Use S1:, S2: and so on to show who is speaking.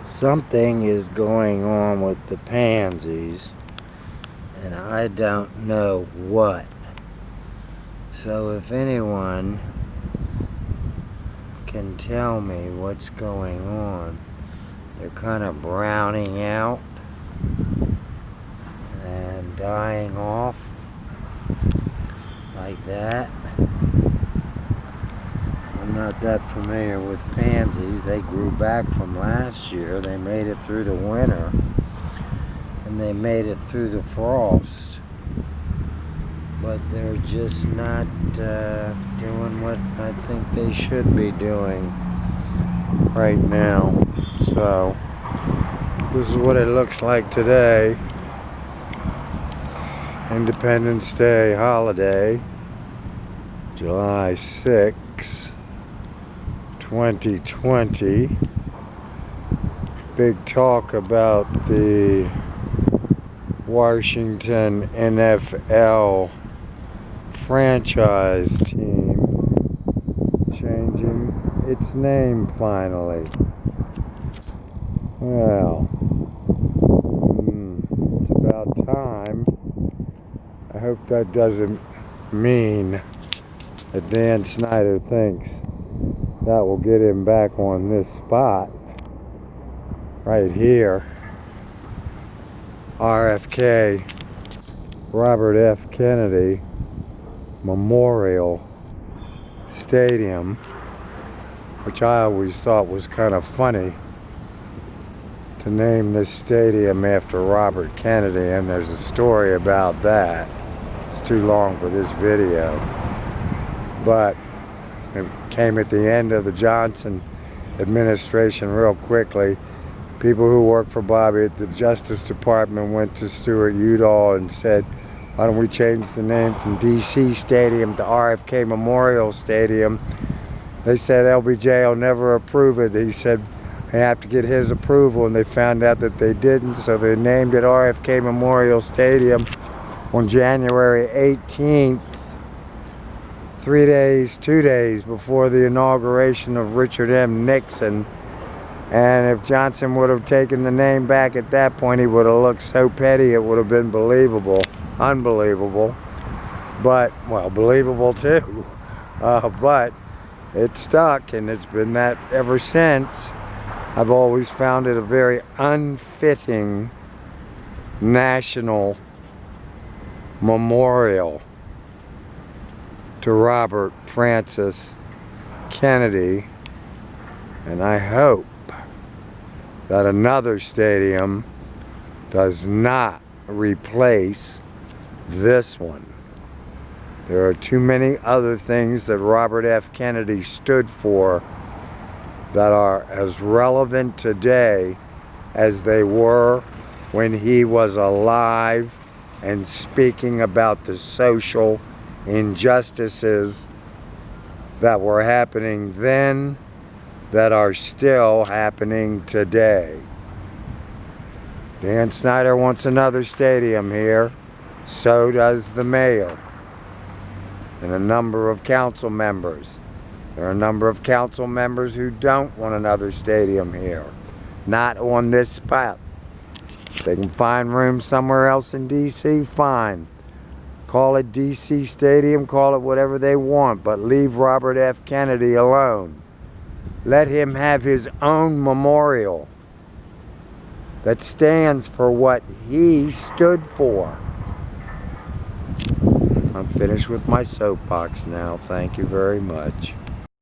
S1: Something is going on with the pansies, and I don't know what. So if anyone can tell me what's going on, they're kind of browning out and dying off like that. I'm not that familiar with pansies. They grew back from last year. They made it through the winter, and they made it through the frost, but they're just not doing what I think they should be doing right now. So this is what it looks like today. Independence Day holiday, July 6, 2020. Big talk about the Washington NFL franchise team changing its name finally. Well, it's about time. I hope that doesn't mean that Dan Snyder thinks that will get him back on this spot right here. RFK, Robert F. Kennedy Memorial Stadium, which I always thought was kind of funny to name this stadium after Robert Kennedy, and there's a story about that. It's too long for this video, but it came at the end of the Johnson administration real quickly. People who work for Bobby at the Justice Department went to Stuart Udall and said, why don't we change the name from DC Stadium to RFK Memorial Stadium? They said LBJ will never approve it. He said they have to get his approval, and they found out that they didn't, so they named it RFK Memorial Stadium on January 18th, 2 days before the inauguration of Richard M. Nixon. And if Johnson would have taken the name back at that point, he would have looked so petty it would have been believable. Unbelievable. But, well, believable too. But it stuck, and it's been that ever since. I've always found it a very unfitting national memorial to Robert Francis Kennedy, and I hope that another stadium does not replace this one. There are too many other things that Robert F. Kennedy stood for that are as relevant today as they were when he was alive and speaking about the social injustices that were happening then that are still happening today. Dan Snyder wants another stadium here. So does the mayor and a number of council members. There are a number of council members who don't want another stadium here. Not on this spot. If they can find room somewhere else in DC, fine. Call it DC Stadium, call it whatever they want, but leave Robert F. Kennedy alone. Let him have his own memorial that stands for what he stood for. I'm finished with my soapbox now. Thank you very much.